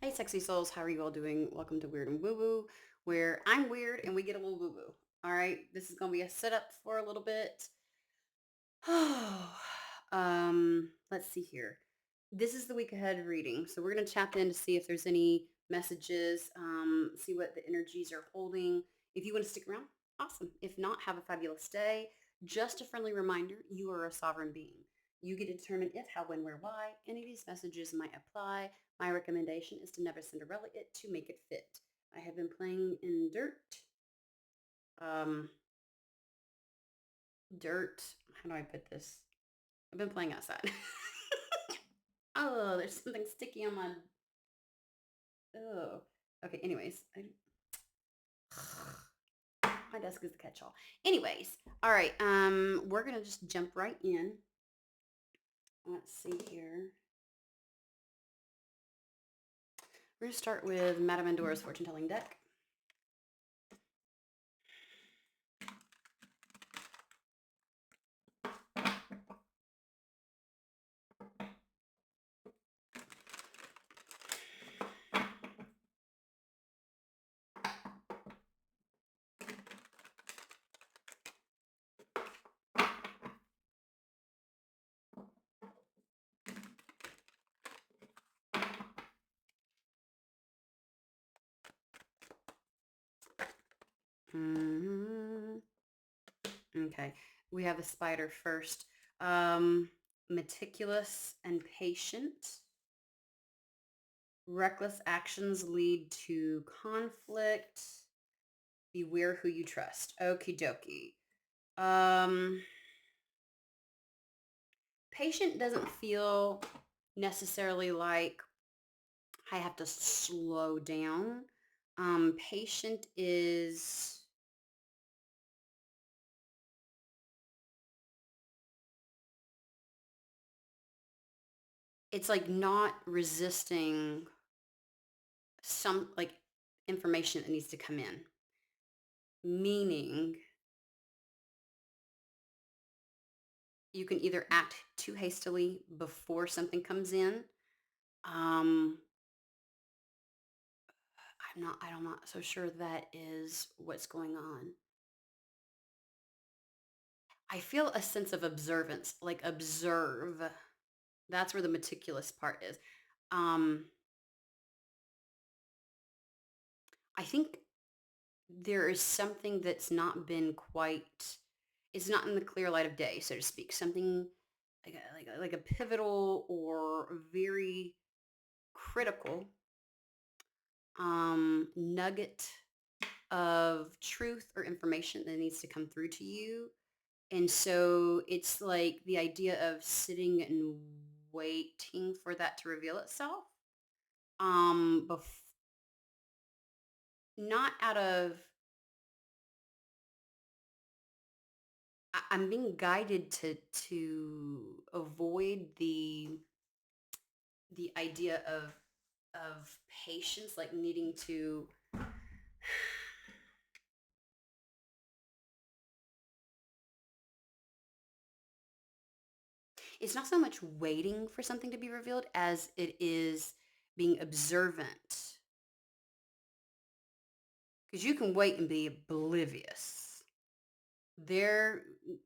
Hey, sexy souls, how are you all doing? Welcome to Weird and Woo Woo, where I'm weird and we get a little woo woo. All right, this is gonna be a setup for a little bit. Let's see here. This is the week ahead reading, so we're gonna tap in to see if there's any messages, see what the energies are holding. If you want to stick around, awesome. If not, have a fabulous day. Just a friendly reminder: you are a sovereign being. You get to determine if, how, when, where, why any of these messages might apply. My recommendation is to never Cinderella it to make it fit. I have been playing in um, dirt. How do I put this? I've been playing outside. Oh, there's something sticky on my. Oh, okay. Anyways, my desk is the catch-all. Anyways, all right. We're gonna just jump right in. Let's see here. We're gonna start with Madame Endora's fortune-telling deck. Mhm. Okay, we have the spider first. Meticulous and patient. Reckless actions lead to conflict. Beware who you trust. Okie dokie. Um, Patient doesn't feel necessarily like I have to slow down. Patient is it's like not resisting some like information that needs to come in. Meaning you can either act too hastily before something comes in. Um, I'm not so sure that is what's going on. I feel a sense of observance, like observe. That's where the meticulous part is. Um, I think there is something that's not been quite, it's not in the clear light of day, so to speak. Something like a pivotal or very critical nugget of truth or information that needs to come through to you. And so it's like the idea of sitting and waiting for that to reveal itself. Bef- Not out of, I'm being guided to avoid the idea of patience, like needing to. It's not so much waiting for something to be revealed as it is being observant. Because you can wait and be oblivious. There,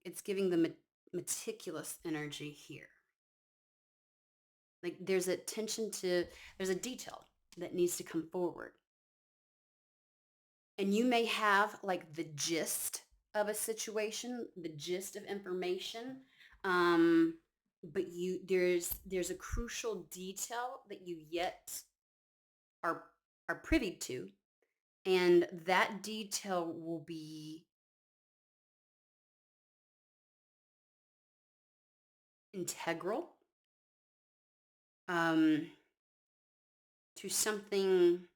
it's giving the meticulous energy here. Like there's attention to, there's a detail that needs to come forward. And you may have like the gist of a situation, the gist of information, um, but there's a crucial detail that you yet are are privy to, and that detail will be integral um, to something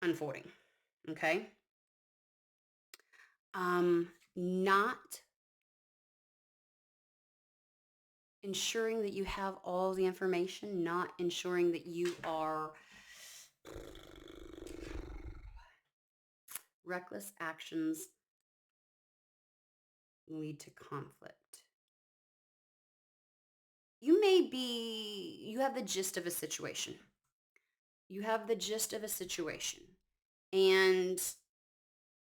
unfolding. Okay, not ensuring that you have all the information, not ensuring that you are reckless actions lead to conflict. You have the gist of a situation. You have the gist of a situation. And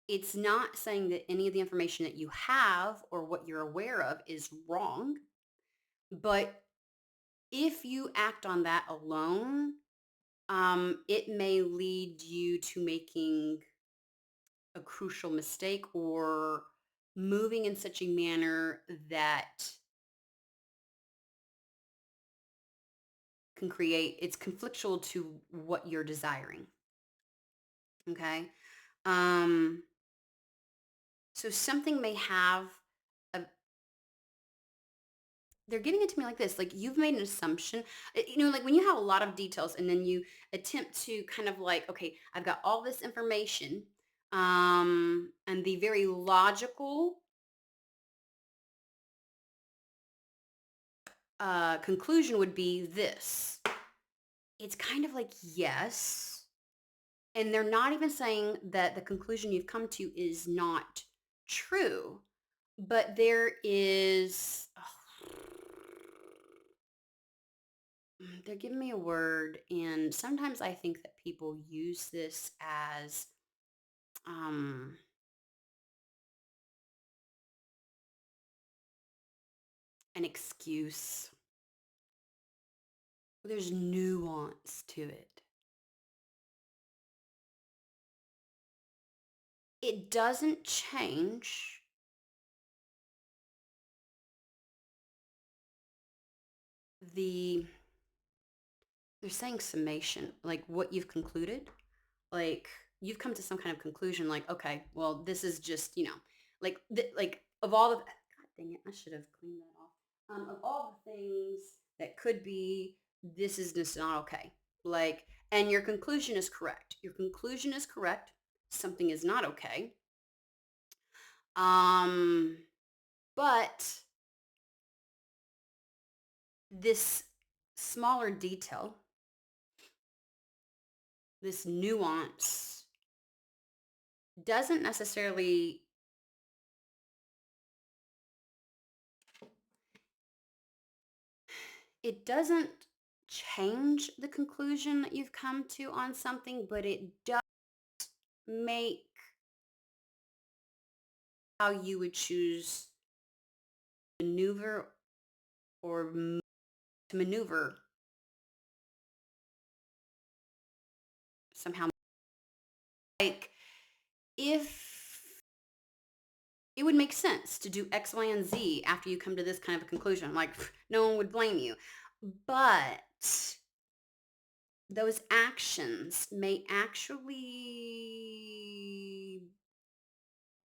it's not saying that any of the information that you have or what you're aware of is wrong, but if you act on that alone, it may lead you to making a crucial mistake or moving in such a manner that can create it's conflictual to what you're desiring. Okay. Um, so something may have a they're giving it to me like this, like you've made an assumption. Like when you have a lot of details and then you attempt to kind of like, okay, I've got all this information, and the very logical conclusion would be this. It's kind of like, yes. And they're not even saying that the conclusion you've come to is not true, but there is, they're giving me a word. And sometimes I think that people use this as um, an excuse. There's nuance to it. It doesn't change the they're saying summation, like what you've concluded. Like you've come to some kind of conclusion, like, okay, well, this is just, like of all the God dang it, I should have cleaned that off. Of all the things that could be, this is just not okay. Like, and your conclusion is correct. Your conclusion is correct. Something is not okay. Um, but this smaller detail, this nuance doesn't necessarily it doesn't change the conclusion that you've come to on something, but it does make how you would choose to maneuver or to maneuver somehow. Like if it would make sense to do X, Y, and Z after you come to this kind of a conclusion, like no one would blame you. But those actions may actually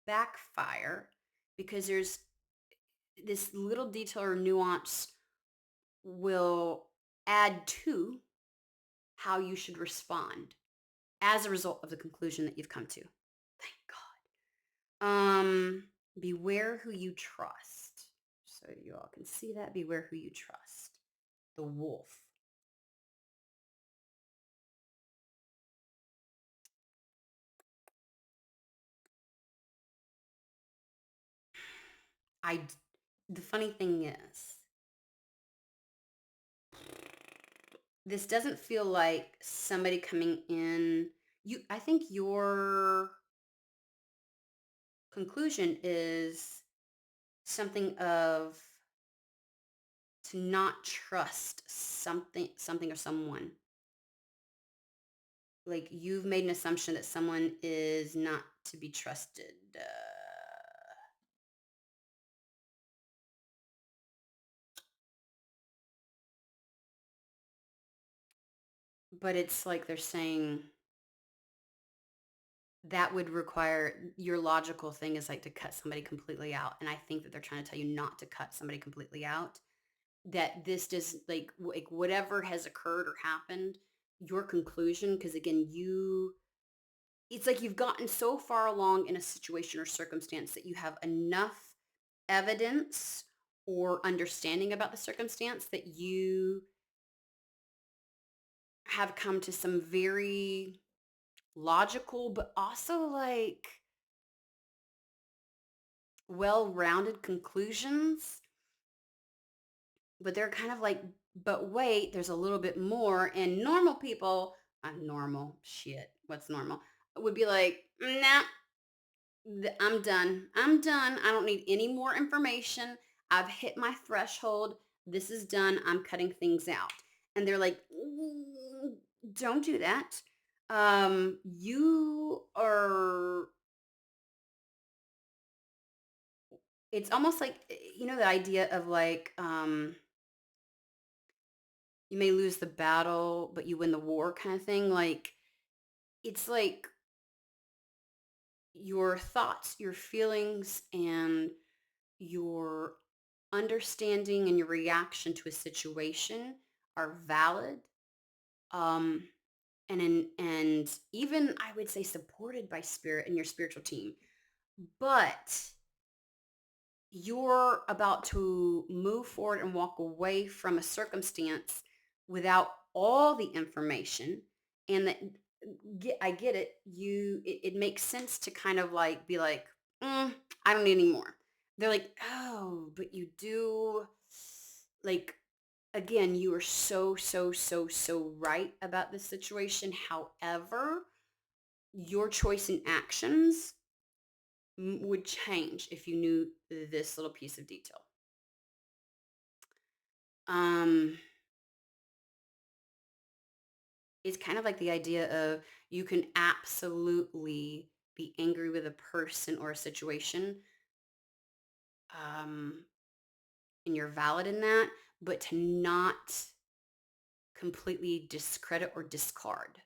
backfire because there's this little detail or nuance will add to how you should respond as a result of the conclusion that you've come to. Thank God. Beware who you trust. So you all can see that. Beware who you trust. The wolf. I. The funny thing is, this doesn't feel like somebody coming in. I think your conclusion is something of to not trust something or someone. Like you've made an assumption that someone is not to be trusted. But it's like they're saying that would require your logical thing is like to cut somebody completely out. And I think that they're trying to tell you not to cut somebody completely out. That this does like whatever has occurred or happened, your conclusion, because again, it's like you've gotten so far along in a situation or circumstance that you have enough evidence or understanding about the circumstance that you have come to some very logical, but also like well-rounded conclusions. But they're kind of like, but wait, there's a little bit more. And normal people Normal shit. What's normal? Would be like, nah, I'm done. I'm done. I don't need any more information. I've hit my threshold. This is done. I'm cutting things out. And they're like, don't do that. You are, it's almost like, the idea of like, you may lose the battle, but you win the war kind of thing. Like, it's like your thoughts, your feelings, and your understanding and your reaction to a situation are valid, um and even I would say supported by spirit and your spiritual team, but you're about to move forward and walk away from a circumstance without all the information. And that, I get it, it makes sense to kind of like be like, I don't need any more. They're like, oh, but you do. Like, again, you are so right about this situation. However, your choice and actions would change if you knew this little piece of detail. Um, it's kind of like the idea of you can absolutely be angry with a person or a situation, um, and you're valid in that, but to not completely discredit or discard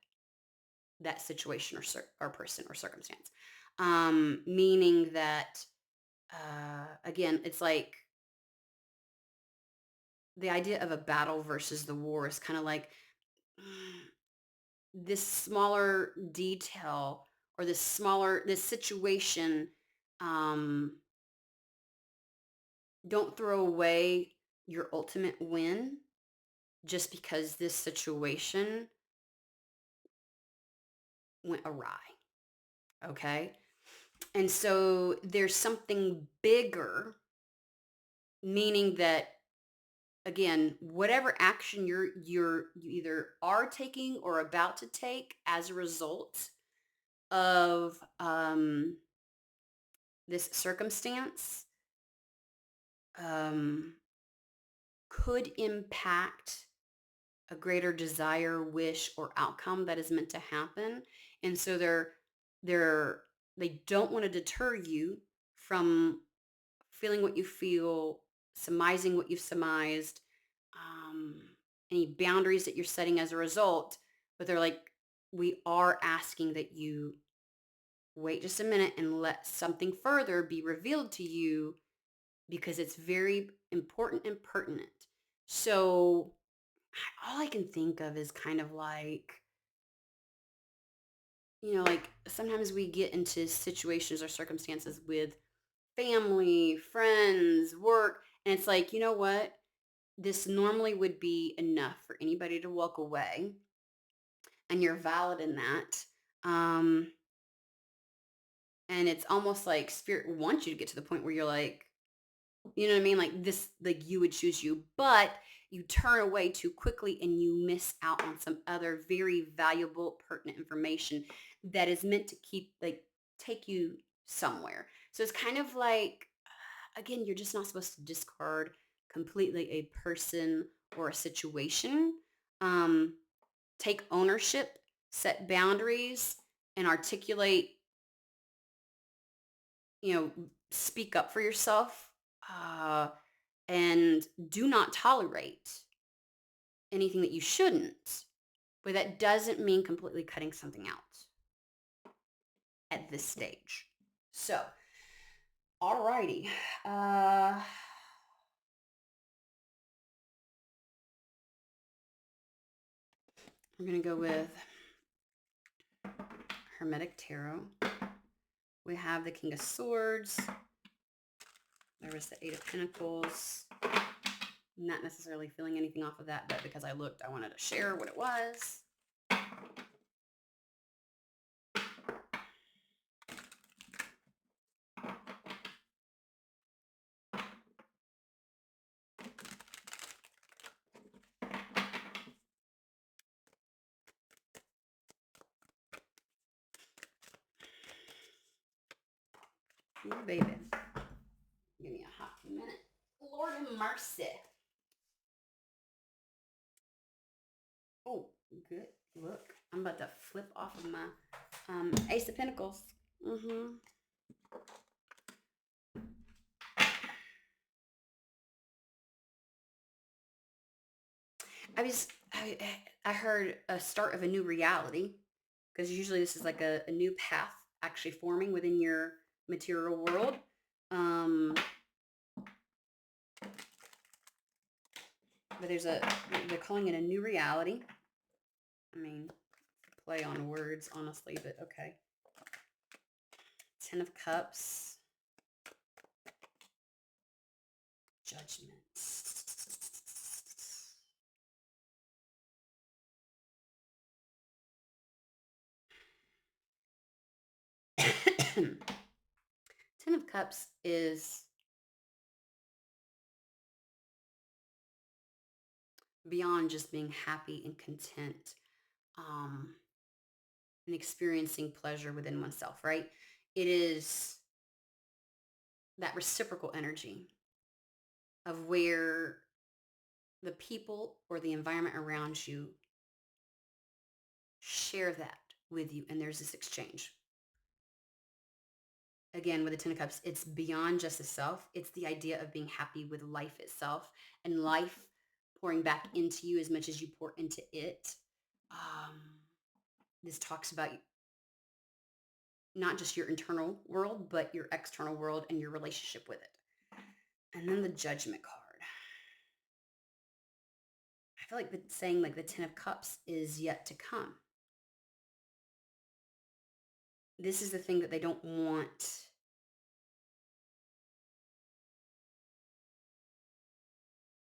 that situation or person or circumstance. Meaning that, again, it's like the idea of a battle versus the war is kind of like, mm, this smaller detail or this situation. um don't throw away your ultimate win just because this situation went awry. Okay, and so there's something bigger, meaning that, again, whatever action you either are taking or about to take as a result of this circumstance, um, could impact a greater desire, wish, or outcome that is meant to happen. And so they're they don't want to deter you from feeling what you feel, surmising what you've surmised, um, any boundaries that you're setting as a result. But they're like, we are asking that you wait just a minute and let something further be revealed to you because it's very important and pertinent. So all I can think of is kind of like, like sometimes we get into situations or circumstances with family, friends, work, and it's like, you know what? This normally would be enough for anybody to walk away, and you're valid in that. Um, and it's almost like spirit wants you to get to the point where you're like, you know what I mean? Like this, like you would choose you, but you turn away too quickly and you miss out on some other very valuable, pertinent information that is meant to take you somewhere. So it's kind of like, again, you're just not supposed to discard completely a person or a situation. Um, Take ownership, set boundaries, and articulate, speak up for yourself. And do not tolerate anything that you shouldn't. But that doesn't mean completely cutting something out at this stage. So, alrighty. Uh, we're going to go with Hermetic Tarot. We have the King of Swords. There was the Eight of Pentacles. Not necessarily feeling anything off of that, but because I looked, I wanted to share what it was. Ooh, baby. Give me a hot minute. Lord have mercy. Oh, good. Look, I'm about to flip off of my Ace of Pentacles. Mm-hmm. I heard a start of a new reality, because usually this is like a new path actually forming within your material world. But they're calling it a new reality. I mean, play on words, honestly, but okay. 10 of Cups. Judgment. Ten of Cups is beyond just being happy and content, and experiencing pleasure within oneself, right? It is that reciprocal energy of where the people or the environment around you share that with you, and there's this exchange. Again, with the Ten of Cups, it's beyond just the self. It's the idea of being happy with life itself, and life pouring back into you as much as you pour into it. This talks about not just your internal world, but your external world and your relationship with it. And then the Judgment card. I feel like saying like the Ten of Cups is yet to come. This is the thing that they don't want.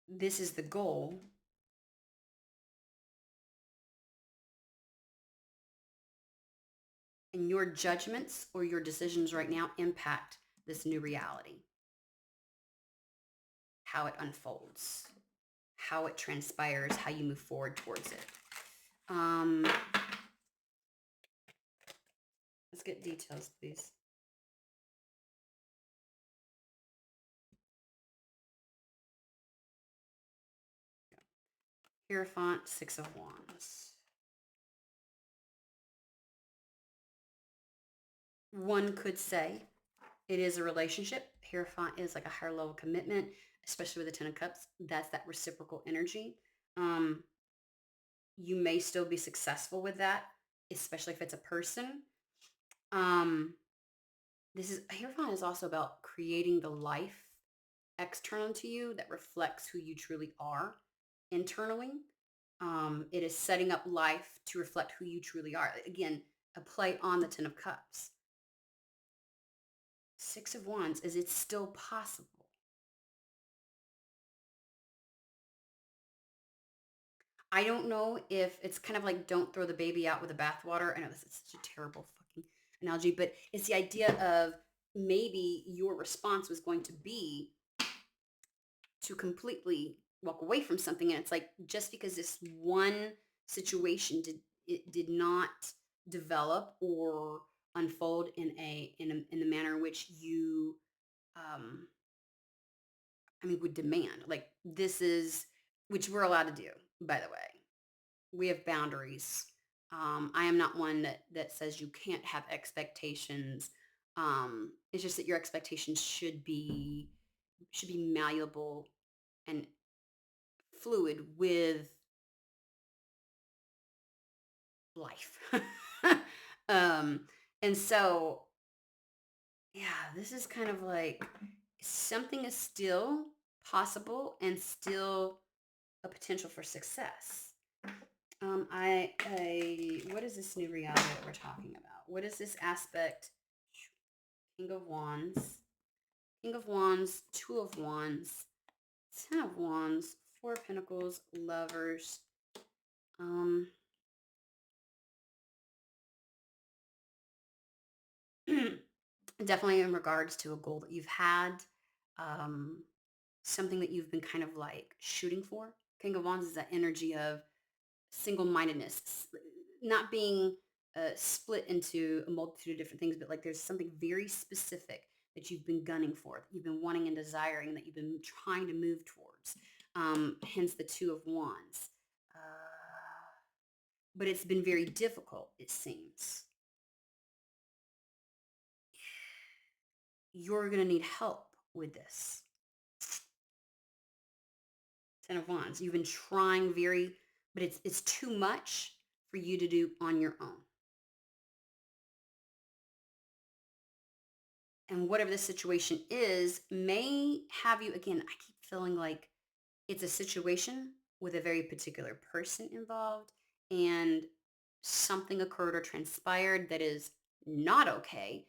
This is the goal. And your judgments or your decisions right now impact this new reality. How it unfolds, how it transpires, how you move forward towards it. Let's get details, please. Hierophant, Six of Wands. One could say it is a relationship. Hierophant is like a higher level commitment, especially with the Ten of Cups. That's that reciprocal energy. You may still be successful with that, especially if it's a person. Hierophant is also about creating the life external to you that reflects who you truly are internally. It is setting up life to reflect who you truly are. Again, a play on the Ten of Cups. Six of Wands is it's still possible. I don't know if it's kind of like don't throw the baby out with the bathwater. I know this is such a terrible fucking analogy, but it's the idea of maybe your response was going to be to completely walk away from something, and it's like just because this one situation did not develop or unfold in the manner in which you would demand. Like this is, which we're allowed to do, by the way. We have boundaries. I am not one that says you can't have expectations. It's just that your expectations should be malleable and fluid with life. um, and so, yeah, this is kind of like something is still possible and still a potential for success. What is this new reality that we're talking about? What is this aspect? King of Wands, Two of Wands, Ten of Wands, Four of Pentacles, Lovers. Definitely in regards to a goal that you've had, something that you've been kind of like shooting for. King of Wands is that energy of single-mindedness, not being split into a multitude of different things, but like there's something very specific that you've been gunning for, that you've been wanting and desiring, that you've been trying to move towards. Hence the Two of Wands. But it's been very difficult, it seems. You're going to need help with this. Ten of Wands. You've been trying but it's too much for you to do on your own. And whatever the situation is may have you, again, I keep feeling like it's a situation with a very particular person involved, and something occurred or transpired that is not okay.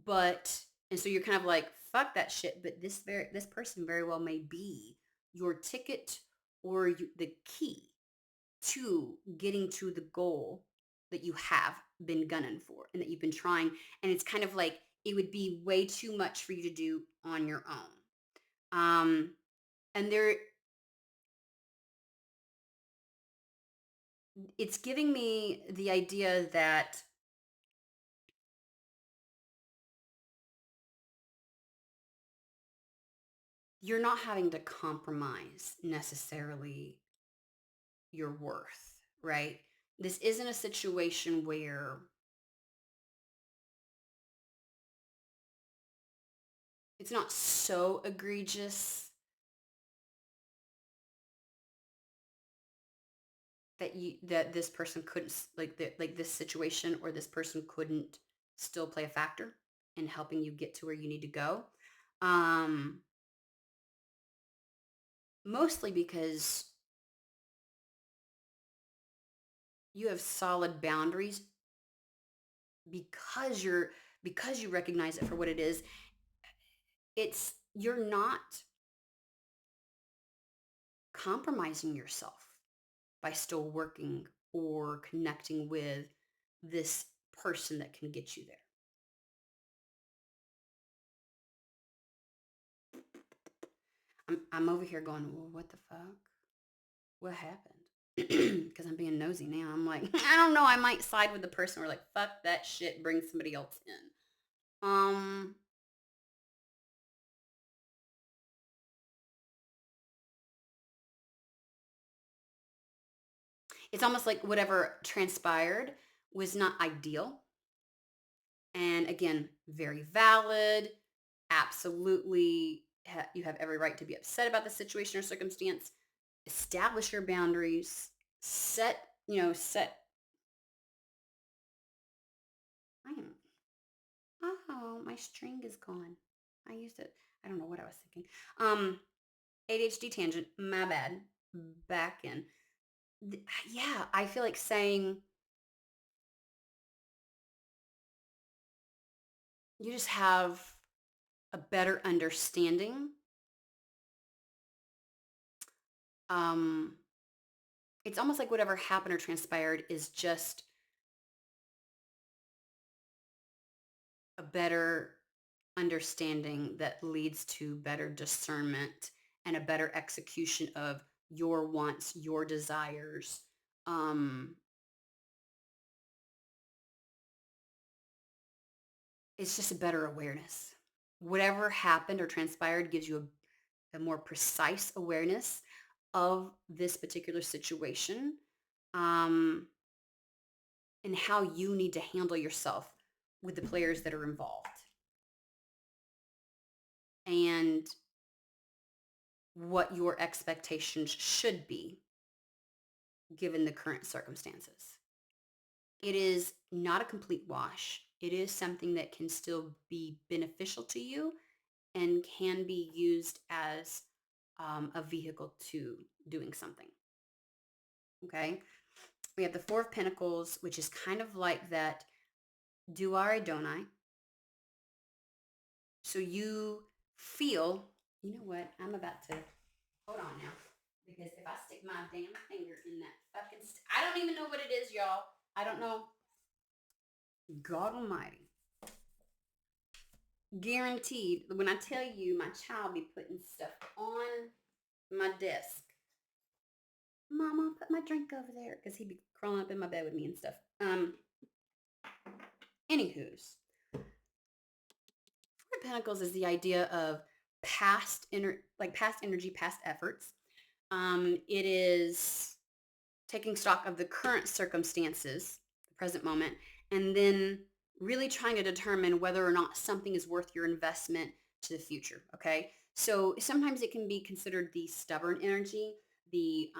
And so you're kind of like, fuck that shit. But this person very well may be your ticket or the key to getting to the goal that you have been gunning for and that you've been trying. And it's kind of like it would be way too much for you to do on your own. And it's giving me the idea that you're not having to compromise necessarily your worth, right? This isn't a situation where it's not so egregious that this person couldn't like this situation or this person couldn't still play a factor in helping you get to where you need to go. Um Mostly because you have solid boundaries because you recognize it for what it is. You're not compromising yourself by still working or connecting with this person that can get you there. I'm over here going, well, what the fuck? What happened? Because I'm being nosy now. I'm like, I don't know. I might side with the person where like, fuck that shit, bring somebody else in. It's almost like whatever transpired was not ideal. And again, very valid. Absolutely, you have every right to be upset about the situation or circumstance. Establish your boundaries. Set. I am. Oh, my string is gone. I used it. I don't know what I was thinking. ADHD tangent. My bad. Back in. Yeah, I feel like saying you just have a better understanding. Um, it's almost like whatever happened or transpired is just a better understanding that leads to better discernment and a better execution of your wants, your desires. Um, it's just a better awareness. Whatever happened or transpired gives you a more precise awareness of this particular situation, um, and how you need to handle yourself with the players that are involved. And what your expectations should be given the current circumstances. It is not a complete wash. It is something that can still be beneficial to you and can be used as a vehicle to doing something. Okay. We have the Four of Pentacles, which is kind of like that do I or don't I? So you feel, you know what? I'm about to, hold on now. Because if I stick my damn finger in that fucking, I don't even know what it is, y'all. I don't know. God almighty. Guaranteed, when I tell you my child be putting stuff on my desk. Mama, put my drink over there. Because he be crawling up in my bed with me and stuff. Anywho's. Four Pentacles is the idea of past energy, past efforts. It is taking stock of the current circumstances, the present moment, and then really trying to determine whether or not something is worth your investment to the future. Okay. So sometimes it can be considered the stubborn energy, the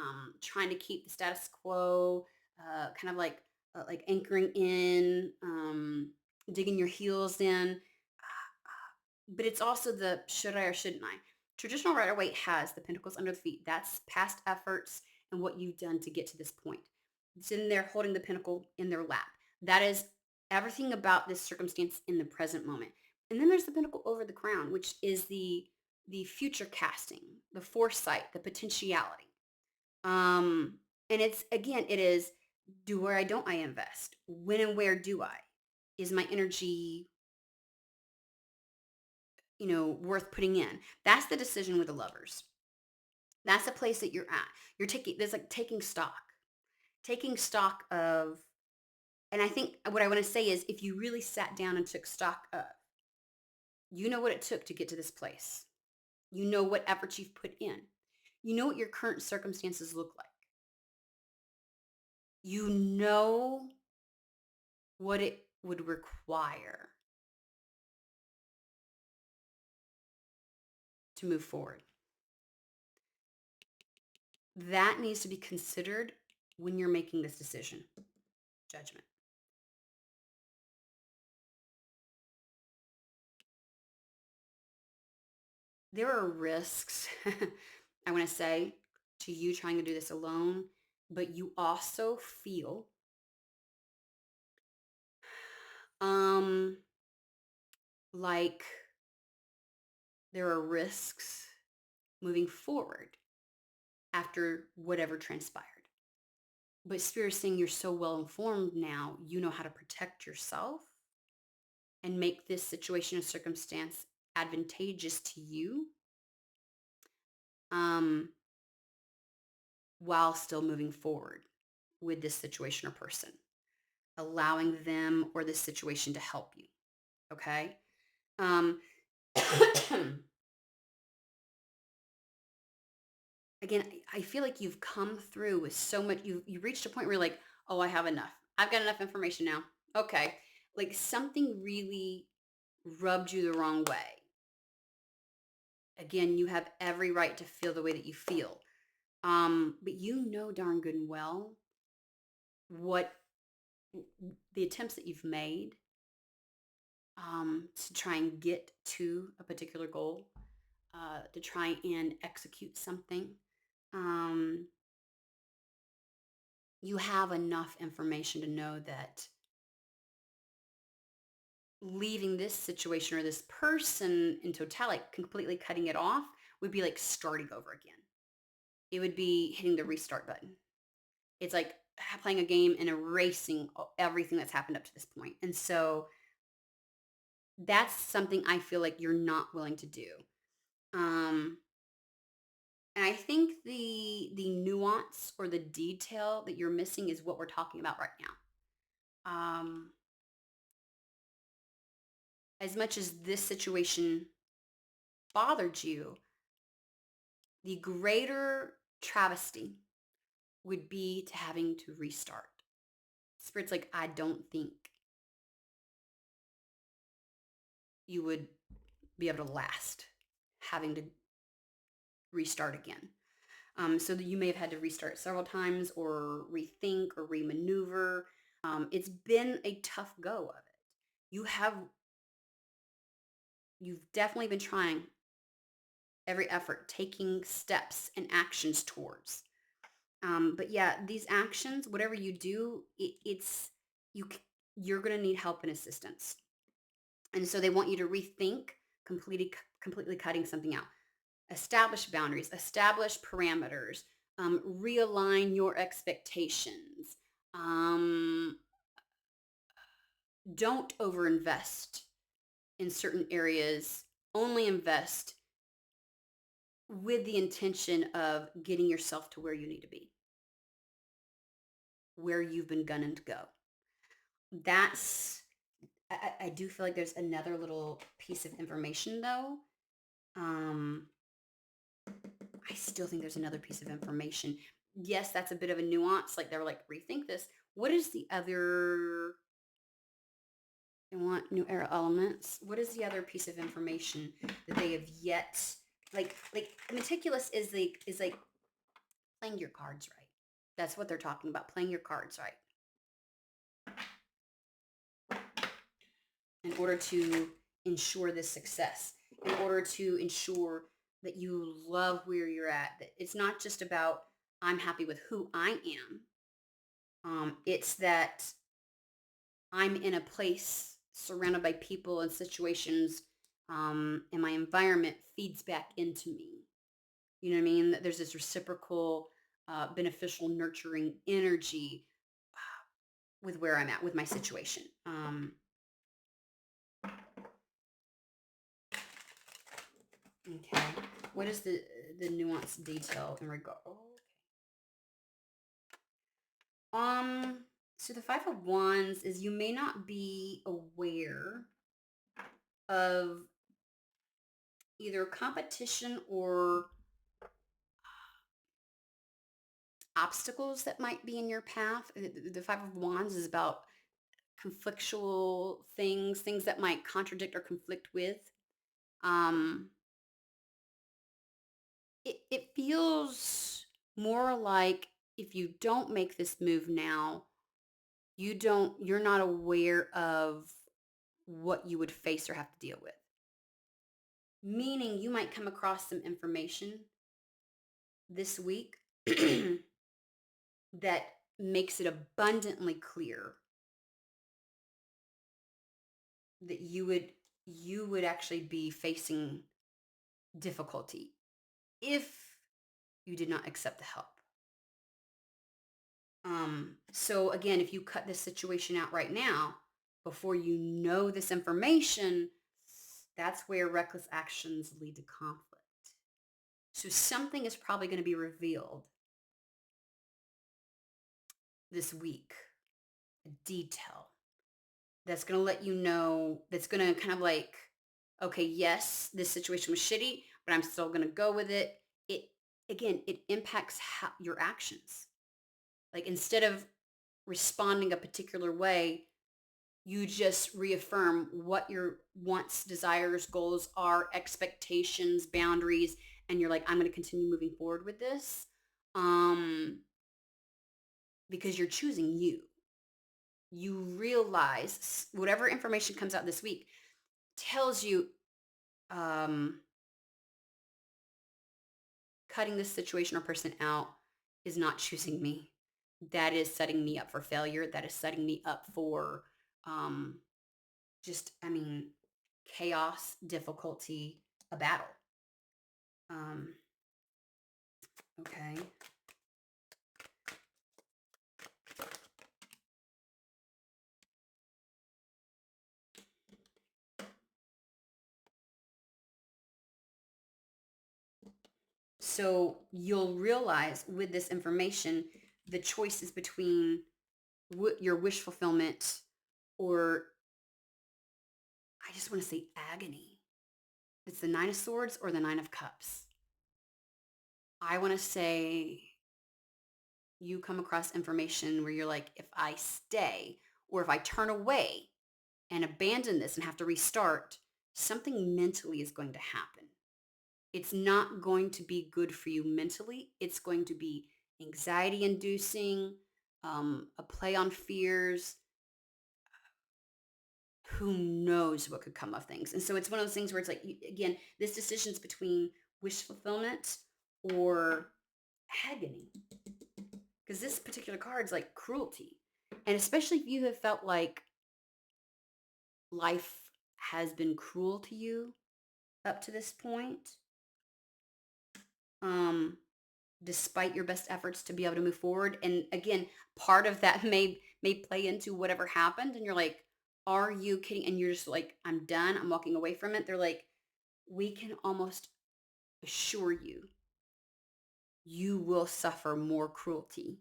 trying to keep the status quo, kind of like anchoring in, digging your heels in. But it's also the should I or shouldn't I? Traditional Rider Waite has the pentacles under the feet. That's past efforts and what you've done to get to this point. It's in there holding the pentacle in their lap. That is everything about this circumstance in the present moment. And then there's the pentacle over the crown, which is the future casting, the foresight, the potentiality. And it's again, it is do or I don't I invest? When and where do I? Is my energy worth putting in? That's the decision with the lovers. That's the place that you're at. You're taking, there's like taking stock of, and I think what I want to say is if you really sat down and took stock of, you know what it took to get to this place. You know what efforts you've put in. You know what your current circumstances look like. You know what it would require to move forward. That needs to be considered when you're making this decision, judgment. There are risks, I want to say, to you trying to do this alone, but you also feel um like there are risks moving forward after whatever transpired. But Spirit's saying you're so well informed now, you know how to protect yourself and make this situation and circumstance advantageous to you, um, while still moving forward with this situation or person, allowing them or this situation to help you. Okay. Um, again, I feel like you've come through with so much. You reached a point where you're like, oh, I have enough. I've got enough information now. Okay. Like something really rubbed you the wrong way. Again, you have every right to feel the way that you feel. But you know darn good and well what the attempts that you've made to try and get to a particular goal, to try and execute something. Um, you have enough information to know that leaving this situation or this person in totality, completely cutting it off, would be like starting over again. It would be hitting the restart button. It's like playing a game and erasing everything that's happened up to this point. And so that's something I feel like you're not willing to do. Um, and I think the nuance or the detail that you're missing is what we're talking about right now. As much as this situation bothered you, the greater travesty would be to having to restart. Spirit's like, I don't think you would be able to last having to restart again. So that you may have had to restart several times or rethink or remaneuver. It's been a tough go of it. You have, you've definitely been trying every effort, taking steps and actions towards. But yeah, these actions, whatever you do, it's you. You're going to need help and assistance, and so they want you to rethink completely cutting something out. Establish boundaries, establish parameters, realign your expectations. Um, don't overinvest in certain areas. Only invest with the intention of getting yourself to where you need to be, where you've been gunning to go. That's I do feel like there's another little piece of information though. Um, I still think there's another piece of information. Yes, that's a bit of a nuance. Like they're like, rethink this. What is the other? They want new era elements. What is the other piece of information that they have yet? Like meticulous is like playing your cards right. That's what they're talking about. Playing your cards right in order to ensure this success. In order to ensure that you love where you're at. That it's not just about I'm happy with who I am. It's that I'm in a place surrounded by people and situations, and my environment feeds back into me. You know what I mean? That there's this reciprocal, beneficial, nurturing energy with where I'm at with my situation. Okay. What is the nuanced detail in regard? Oh, okay. So the Five of Wands is you may not be aware of either competition or obstacles that might be in your path. The Five of Wands is about conflictual things, things that might contradict or conflict with. Um, it feels more like if you don't make this move now, you're not aware of what you would face or have to deal with. Meaning you might come across some information this week that makes it abundantly clear that you would actually be facing difficulty if you did not accept the help. So again, if you cut this situation out right now, before you know this information, that's where reckless actions lead to conflict. So something is probably going to be revealed this week, a detail that's going to let you know, that's going to kind of like, okay, yes, this situation was shitty, but I'm still going to go with it. It, again, it impacts your actions. Like instead of responding a particular way, you just reaffirm what your wants, desires, goals are, expectations, boundaries, and you're like, I'm going to continue moving forward with this, because you're choosing you. You realize whatever information comes out this week tells you, um, cutting this situation or person out is not choosing me. That is setting me up for failure. That is setting me up for, um, I mean, chaos, difficulty, a battle. Um, okay. So you'll realize with this information, the choice is between your wish fulfillment or, I just want to say, agony. It's the Nine of Swords or the Nine of Cups. I want to say you come across information where you're like, if I stay or if I turn away and abandon this and have to restart, something mentally is going to happen. It's not going to be good for you mentally. It's going to be anxiety inducing, a play on fears. Who knows what could come of things? And so it's one of those things where it's like, again, this decision is between wish fulfillment or agony. Because this particular card is like cruelty. And especially if you have felt like life has been cruel to you up to this point, um, despite your best efforts to be able to move forward. And again, part of that may play into whatever happened. And you're like, are you kidding? And you're just like, I'm done. I'm walking away from it. They're like, we can almost assure you, you will suffer more cruelty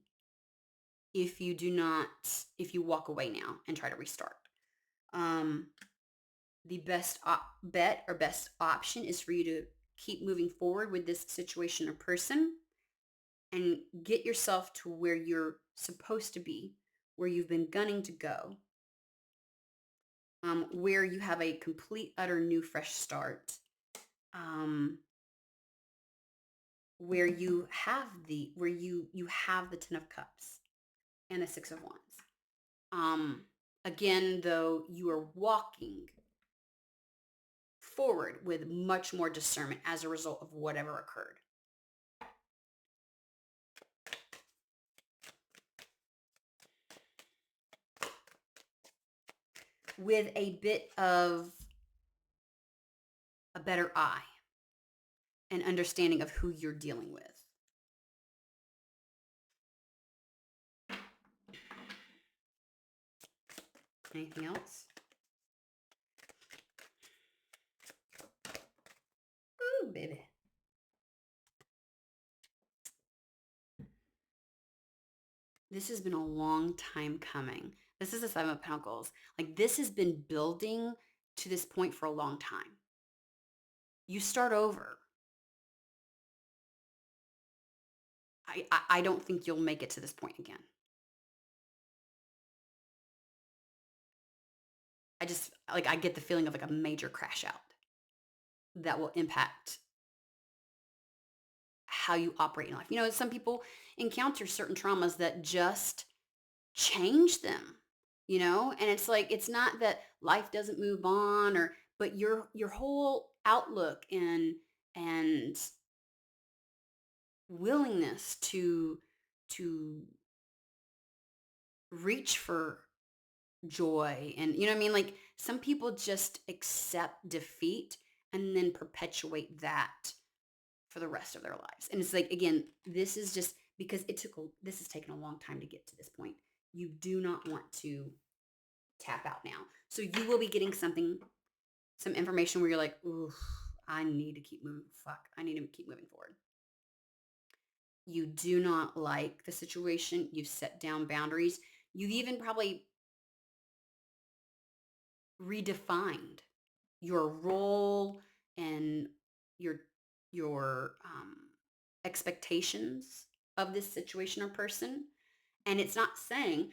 if you do not, if you walk away now and try to restart. Um, the best bet or best option is for you to keep moving forward with this situation or person and get yourself to where you're supposed to be, where you've been gunning to go, where you have a complete, utter new, fresh start, um, where you have the Ten of Cups and the Six of Wands. Again, though, you are walking forward with much more discernment as a result of whatever occurred. With a bit of a better eye and understanding of who you're dealing with. Anything else? Ooh, baby. This has been a long time coming. This is the Seven of Pentacles. Like, this has been building to this point for a long time. You start over. I don't think you'll make it to this point again. I get the feeling of like a major crash out that will impact how you operate in life. You know, some people encounter certain traumas that just change them, you know, and it's like, it's not that life doesn't move on but your whole outlook and willingness to reach for joy, and you know what I mean? Like, some people just accept defeat and then perpetuate that for the rest of their lives. And it's like, again, this is just because this has taken a long time to get to this point. You do not want to tap out now. So you will be getting some information where you're like, ooh, I need to keep moving. I need to keep moving forward. You do not like the situation. You've set down boundaries. You've even probably redefined your role and your expectations of this situation or person. And it's not saying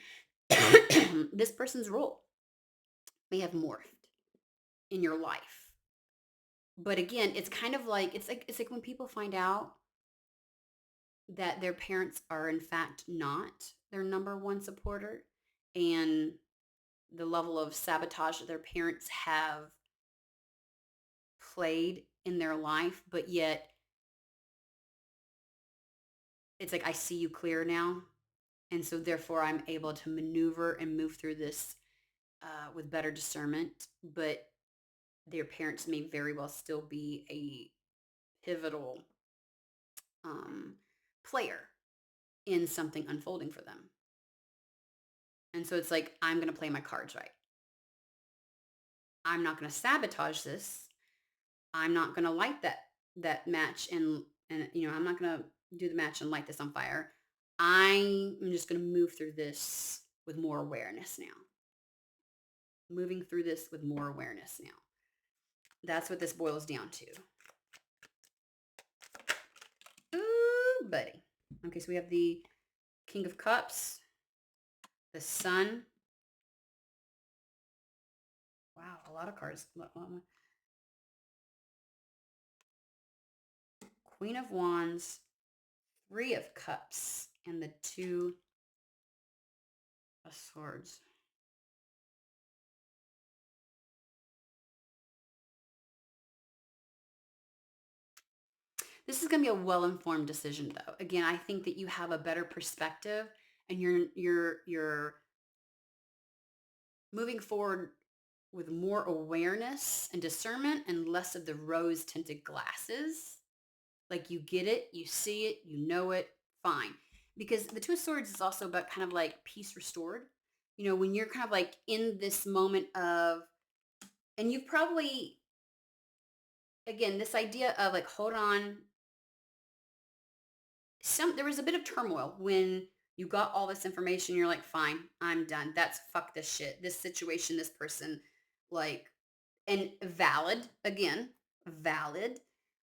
this person's role may have morphed in your life. But again, it's kind of like it's like when people find out that their parents are in fact not their number one supporter, and the level of sabotage that their parents have played in their life, but yet it's like, I see you clear now. And so therefore I'm able to maneuver and move through this with better discernment. But their parents may very well still be a pivotal player in something unfolding for them. And so it's like, I'm going to play my cards right. I'm not going to sabotage this. I'm not going to light that match and you know, I'm not going to do the match and light this on fire. I'm just going to move through this with more awareness now. Moving through this with more awareness now. That's what this boils down to. Ooh, buddy. Okay, so we have the King of Cups, the Sun. Wow, a lot of cards. Queen of Wands, Three of Cups, and the Two of Swords. This is going to be a well-informed decision, though. Again, I think that you have a better perspective, and you're moving forward with more awareness and discernment and less of the rose-tinted glasses. Like, you get it, you see it, you know it, fine. Because the Two of Swords is also about kind of like peace restored. You know, when you're kind of like in this moment of, and you've probably, again, this idea of like, hold on, there was a bit of turmoil when You got all this information. You're like, fine, I'm done. That's fuck this shit. This situation, this person, like, and valid again, valid.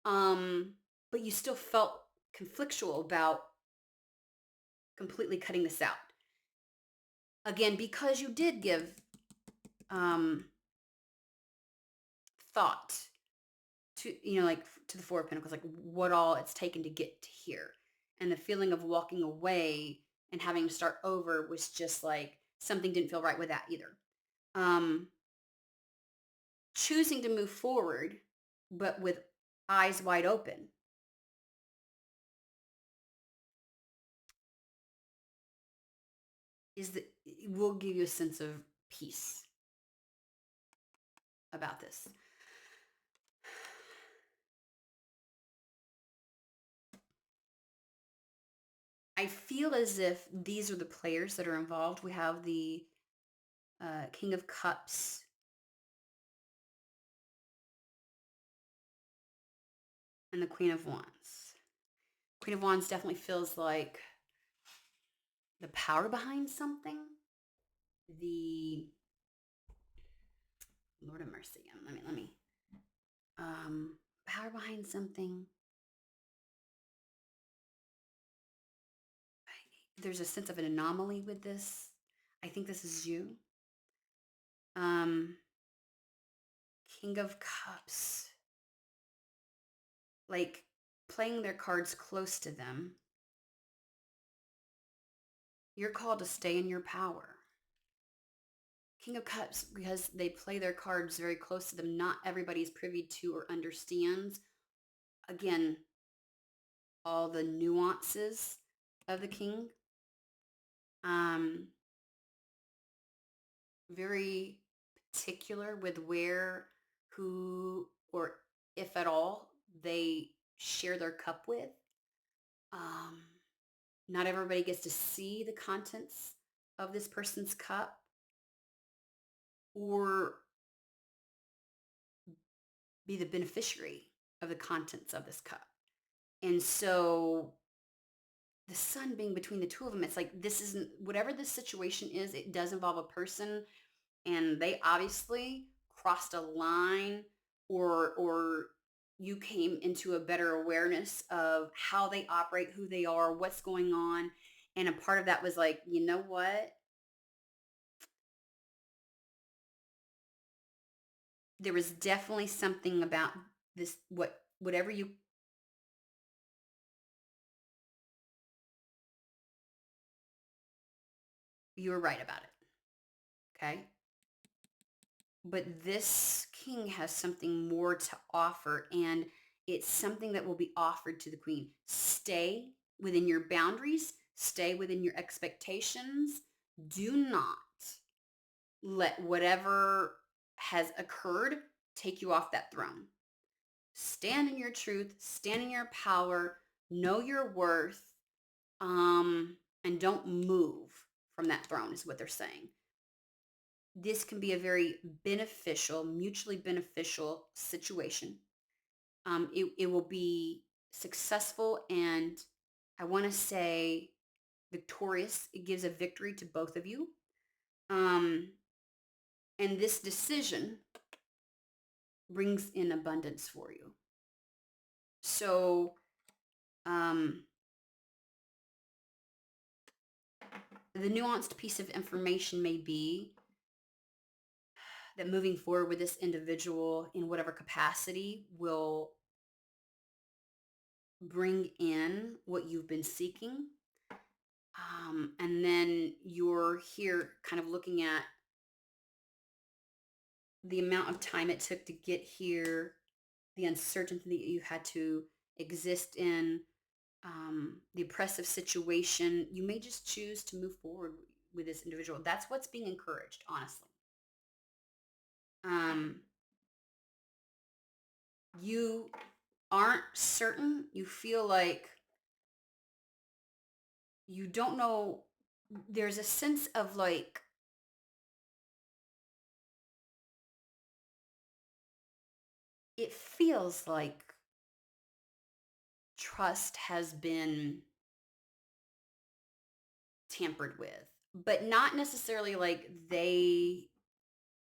Um, but you still felt conflictual about completely cutting this out. Again, because you did give um thought to, like, to the Four of Pentacles, like what all it's taken to get to here. And the feeling of walking away and having to start over was just like something didn't feel right with that either. Um, Choosing to move forward, but with eyes wide open, it will give you a sense of peace about this. I feel as if these are the players that are involved. We have the King of Cups and the Queen of Wands. Queen of Wands definitely feels like the power behind something. The Lord of mercy. Let me. Power behind something. There's a sense of an anomaly with this. I think this is you. Um, King of Cups. Like playing their cards close to them. You're called to stay in your power. King of Cups, because they play their cards very close to them. Not everybody's privy to or understands, again, all the nuances of the king. Very particular with where, who, or if at all, they share their cup with. Not everybody gets to see the contents of this person's cup or be the beneficiary of the contents of this cup. And so the sun being between the two of them, it's like, this isn't, whatever the situation is, it does involve a person, and they obviously crossed a line, or you came into a better awareness of how they operate, who they are, what's going on. And a part of that was like, you know what? There was definitely something about this, whatever you were right about it. Okay. But this king has something more to offer, and it's something that will be offered to the queen. Stay within your boundaries, stay within your expectations. Do not let whatever has occurred take you off that throne. Stand in your truth, stand in your power, know your worth, and don't move from that throne, is what they're saying. This can be a very beneficial, mutually beneficial situation. It will be successful, and I want to say victorious. It gives a victory to both of you. And this decision brings in abundance for you. So the nuanced piece of information may be that moving forward with this individual in whatever capacity will bring in what you've been seeking. And then you're here kind of looking at the amount of time it took to get here, the uncertainty that you had to exist in, the oppressive situation. You may just choose to move forward with this individual. That's what's being encouraged, honestly. You aren't certain. You feel like you don't know. There's a sense of like, it feels like trust has been tampered with, but not necessarily like they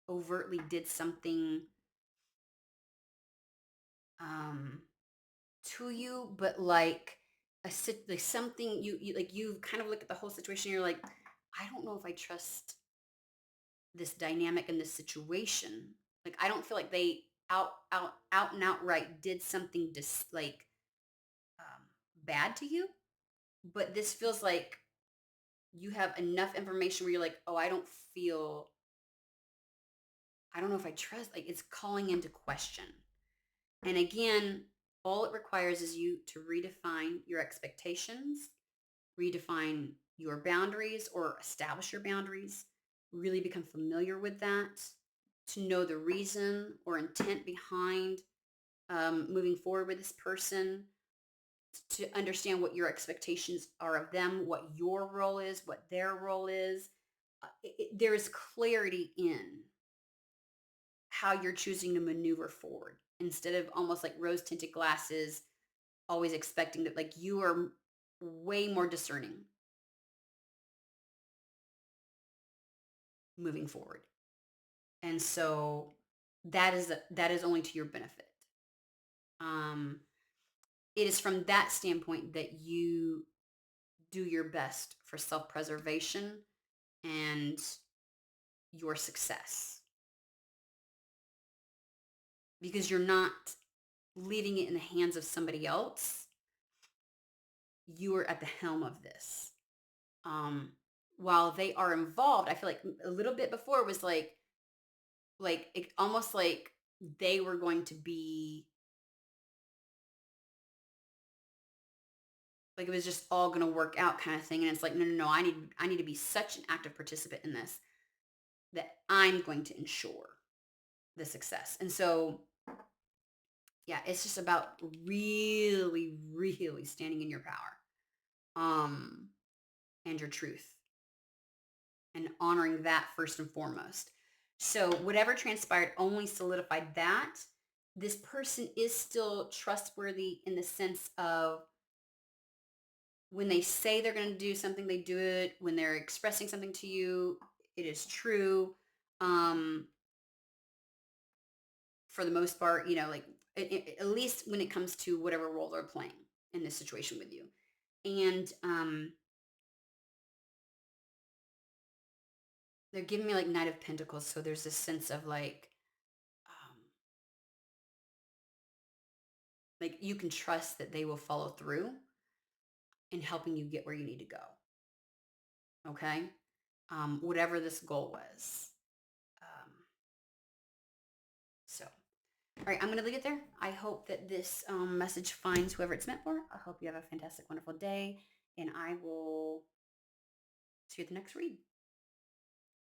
overtly did something um to you, but like like something you like you kind of look at the whole situation, you're like, I don't know if I trust this dynamic in this situation. Like I don't feel like they out and outright did something like um, bad to you, but this feels like you have enough information where you're like, oh, I don't know if I trust. Like it's calling into question. And again, all it requires is you to redefine your expectations, redefine your boundaries or establish your boundaries, really become familiar with that, to know the reason or intent behind moving forward with this person, to understand what your expectations are of them, what your role is, what their role is. There is clarity in how you're choosing to maneuver forward instead of almost like rose tinted glasses, always expecting that like you are way more discerning moving forward. And so that is only to your benefit. Um, it is from that standpoint that you do your best for self-preservation and your success because you're not leaving it in the hands of somebody else. You are at the helm of this. Um, while they are involved, I feel like a little bit before was like it, almost like they were going to be like it was just all going to work out kind of thing, and it's like no no no, I need to be such an active participant in this that I'm going to ensure the success. And so yeah, it's just about really really standing in your power um and your truth and honoring that first and foremost. So whatever transpired only solidified that this person is still trustworthy in the sense of when they say they're going to do something, they do it. When they're expressing something to you, it is true. Um, for the most part, you know, like at least when it comes to whatever role they're playing in this situation with you. And they're giving me like Knight of Pentacles. So there's this sense of um, like you can trust that they will follow through in helping you get where you need to go. Okay. Whatever this goal was. Um, so all right, I'm going to leave it there. I hope that this message finds whoever it's meant for. I hope you have a fantastic, wonderful day, and I will see you at the next read.